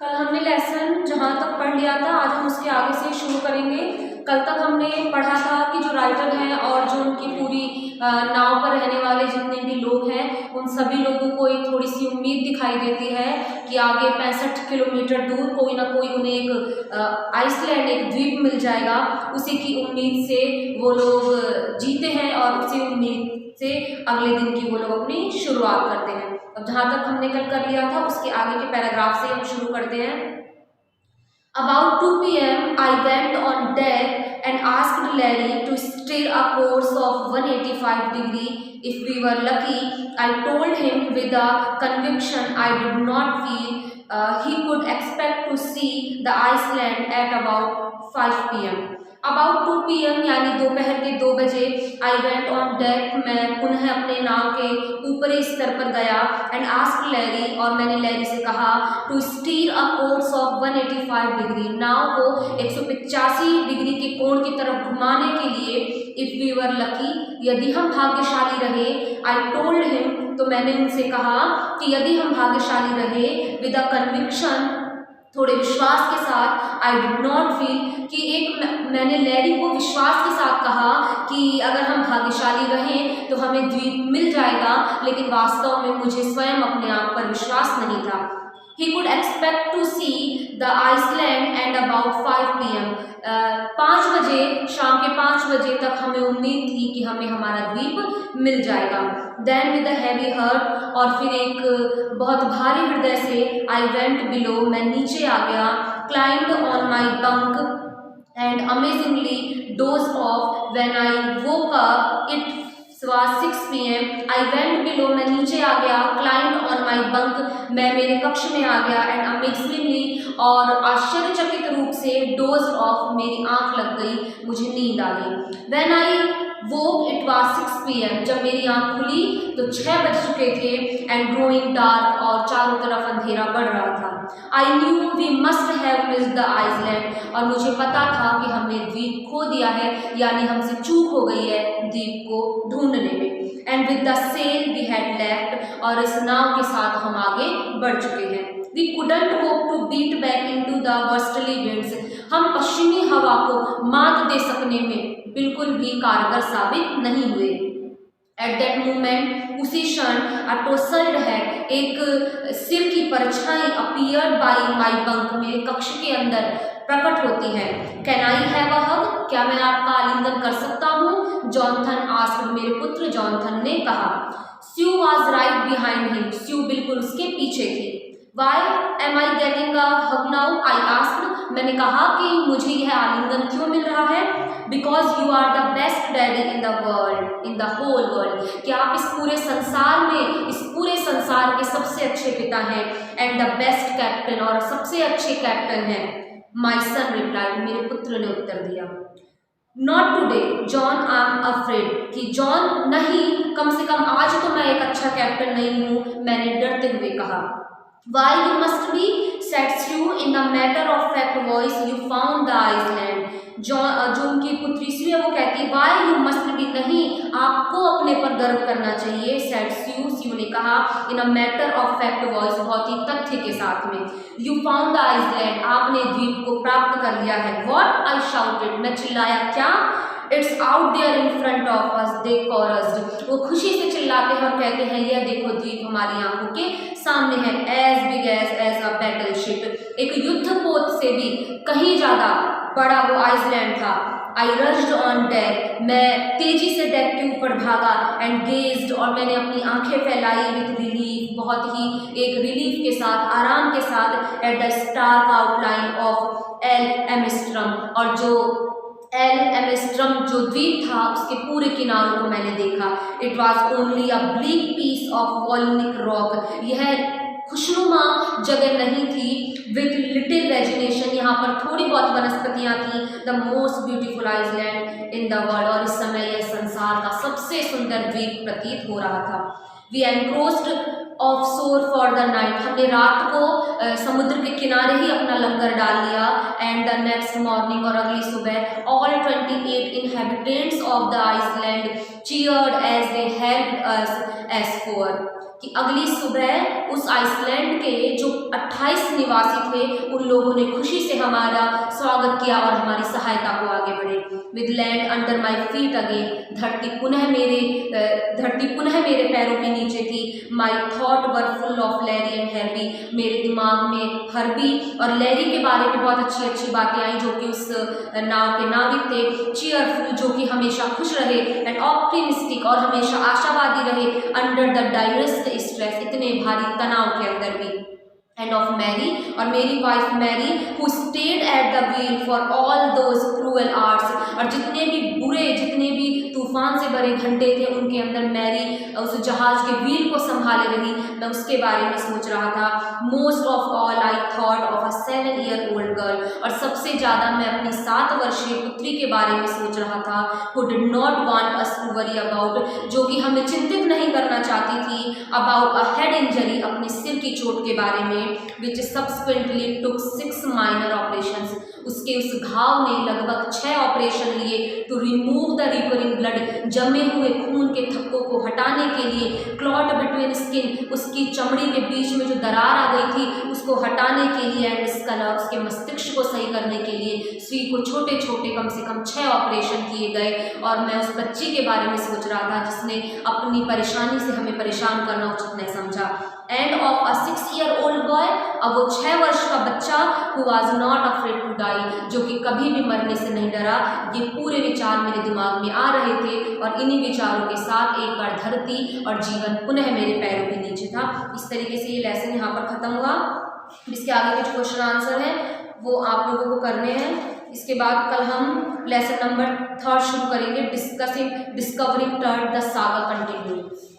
कल हमने लेसन जहाँ तक पढ़ लिया था, आज हम उसके आगे से शुरू करेंगे। कल तक हमने पढ़ा था कि जो राइटर हैं और जो उनकी पूरी नाव पर रहने वाले जितने भी लोग हैं, उन सभी लोगों को एक थोड़ी सी उम्मीद दिखाई देती है कि आगे 65 किलोमीटर दूर कोई ना कोई उन्हें एक आइसलैंड, एक द्वीप मिल जाएगा। उसी की उम्मीद से वो लोग जीते हैं और उसी उम्मीद से अगले दिन की वो लोग अपनी शुरुआत करते हैं। अब जहाँ तक हमने कल कर लिया था उसके आगे के पैराग्राफ से हम शुरू करते हैं। About 2 p.m. I went on deck and asked Larry to steer a course of 185 degree if we were lucky. I told him with a conviction I did not feel he could expect to see the Iceland at about 5 p.m. About 2 p.m. यानी दोपहर के 2 बजे I went on deck, मैं पुनः अपने नाव के ऊपरी स्तर पर गया एंड आस्क्ड लैरी, और मैंने लैरी से कहा to steer a course of 185 degree, नाव को 185 डिग्री के कोण की तरफ घुमाने के लिए। इफ वी वर लकी, यदि हम भाग्यशाली रहे। आई टोल्ड हिम, तो मैंने उनसे कहा कि यदि हम भाग्यशाली रहे, विद अ कन्विक्शन, थोड़े विश्वास के साथ, आई डिड नॉट फील, कि मैंने लैरी को विश्वास के साथ कहा कि अगर हम भाग्यशाली रहें तो हमें द्वीप मिल जाएगा, लेकिन वास्तव में मुझे स्वयं अपने आप पर विश्वास नहीं था। He could expect to see the Iceland at about 5 p.m. 5 बजे, शाम के 5 बजे तक हमें उम्मीद थी कि हमें हमारा द्वीप मिल जाएगा। Then with a heavy heart, और फिर एक बहुत भारी हृदय से, I went below, मैं नीचे आ गया, climbed on my bunk and amazingly dozed off. When I woke up it was 6 p.m. I went below, मैं नीचे आ गया, climbed on my bunk, मैं मेरे कक्ष में आ गया, and amazingly, और आश्चर्यचकित रूप से, dozed off, मेरी आंख लग गई, मुझे नींद आ गई। When I woke it was 6 p.m. जब मेरी आंख खुली तो 6 बज चुके थे, and growing dark, और चारों तरफ अंधेरा बढ़ रहा था। I knew we must have missed the Iceland, और मुझे पता था कि हमने द्वीप खो दिया है, यानी हमसे चूक हो गई है द्वीप को ढूंढने में। And with the sail we had left, और इस नाव के साथ हम आगे बढ़ चुके हैं। We couldn't hope to beat back into the westerly winds, हम पश्चिमी हवा को मात दे सकने में बिल्कुल भी कारगर साबित नहीं हुए। एट दैट मोमेंट, उसी क्षण, अ टोसल्ड हेड, एक सिर की परछाई, अपीयर्ड बाई माई बंक, मेरे कक्ष के अंदर प्रकट होती है। कैन आई हैव अ हग, क्या मैं आपका आलिंगन कर सकता हूँ? जॉनथन आस्क्ड, मेरे पुत्र जॉनथन ने कहा। स्यू वॉज राइट बिहाइंड हिम, स्यू बिल्कुल उसके पीछे थी। Why am I getting a hug now? I asked, मैंने कहा कि मुझे यह आलिंगन क्यों मिल रहा है? Because you are the best daddy in the world, in the whole world, कि आप इस पूरे संसार में, इस पूरे संसार के सबसे अच्छे पिता हैं, and the best captain, और सबसे अच्छे कैप्टन हैं। My son replied, मेरे पुत्र ने उत्तर दिया। Not today, John, I am afraid, कि जॉन नहीं, कम से कम आज तो मैं एक अच्छा कैप्टन नहीं हूँ, मैंने डरते हुए कहा। Why you must be, said Sue in the matter of fact voice, you found the Iceland. जो उनकी पुत्री स्यू है वो कहती है why you must be, नहीं, आपको अपने पर गर्व करना चाहिए। said Sue, स्यू ने कहा in a matter of fact voice, बहुत ही तथ्य के साथ में। You found the Iceland, आपने द्वीप को प्राप्त कर लिया है। What, I shouted, मैं चिल्लाया, क्या? It's out there in front of us, they chorused, वो खुशी से चिल्लाते हैं और कहते हैं यह देखो द्वीप हमारी आंखों के सामने है। As big as a battleship, एक युद्धपोत से भी कहीं ज्यादा बड़ा वो आइसलैंड था। I rushed on deck, मैं तेजी से डेक के ऊपर भागा, and gazed, और मैंने अपनी आंखें फैलाई, with relief, बहुत ही एक रिलीफ के साथ, आराम के साथ, at the stark outline of एल एमिस्ट्रम, और जो एल एमिस्ट्रम जो द्वीप था उसके पूरे किनारों को मैंने देखा। It was only a bleak piece of volcanic rock, यह खुशनुमा जगह नहीं थी। विथ लिटिल वेजिटेशन, यहाँ पर थोड़ी बहुत वनस्पतियाँ थी। The most beautiful island in the world, और इस समय यह संसार का सबसे सुंदर द्वीप प्रतीत हो रहा था। वी एनक्रोस्ड ऑफ शोर फॉर द नाइट, हमने रात को समुद्र के किनारे ही अपना लंगर डाल लिया। एंड द नेक्स्ट मॉर्निंग, और अगली सुबह, all 28 inhabitants of the island cheered as they helped us as 4, कि अगली सुबह उस आइसलैंड के जो 28 निवासी थे उन लोगों ने खुशी से हमारा स्वागत किया और हमारी सहायता को आगे बढ़े। With land under my feet again, धरती पुनः मेरे पैरों के नीचे थी। My thought were full of Larry and Herbie, मेरे दिमाग में हर्बी और लैरी के बारे में बहुत अच्छी अच्छी बातें आई जो कि उस नाव के नाविक थे। चीयरफुल, जो कि हमेशा खुश रहे, एंड ऑप्टिमिस्टिक, और हमेशा आशावादी रहे, अंडर द डायरेस्ट स्ट्रेस, इतने भारी तनाव के अंदर भी। एंड ऑफ मैरी, और मेरी wife Mary, who stayed at the wheel for all those cruel hours, और जितने भी बुरे, जितने भी तूफान से भरे घंटे थे उनके अंदर मैरी उस जहाज के व्हील को संभाले रही। मैं उसके बारे में सोच रहा था। Most of all I thought of a 7 year old girl, और सबसे ज़्यादा मैं अपनी 7 वर्षीय पुत्री के बारे में सोच रहा था। Who did not want us to worry about, जो कि हमें चिंतित नहीं करना चाहती थी, अबाउट अ हेड इंजरी, अपने सिर की चोट के बारे में, which subsequently took 6 minor operations, उसके उस घाव ने लगभग 6 ऑपरेशन लिए, to remove the recurring blood, जमे हुए खून के थक्कों को हटाने के लिए, क्लॉट बिटवीन स्किन, उसकी चमड़ी के बीच में जो दरार आ गई थी उसको हटाने के लिए, एंड स्कलर, उसके मस्तिष्क को सही करने के लिए सुई को छोटे छोटे कम से कम 6 ऑपरेशन किए गए। और मैं उस बच्ची के बारे में सोच रहा था जिसने अपनी परेशानी से हमें परेशान करना उचित नहीं समझा। End of a 6 year old boy, अब वो 6 वर्ष का बच्चा, who was not afraid to die, जो कि कभी भी मरने से नहीं डरा। ये पूरे विचार मेरे दिमाग में आ रहे थे और इन्हीं विचारों के साथ एक बार धरती और जीवन पुनः मेरे पैरों के नीचे था। इस तरीके से ये लेसन यहाँ पर ख़त्म हुआ। इसके आगे के जो क्वेश्चन आंसर है वो आप लोगों को करने हैं। इसके बाद कल हम लेसन नंबर 3 शुरू करेंगे, डिस्कवरिंग टर्ड द सागा कंटिन्यू।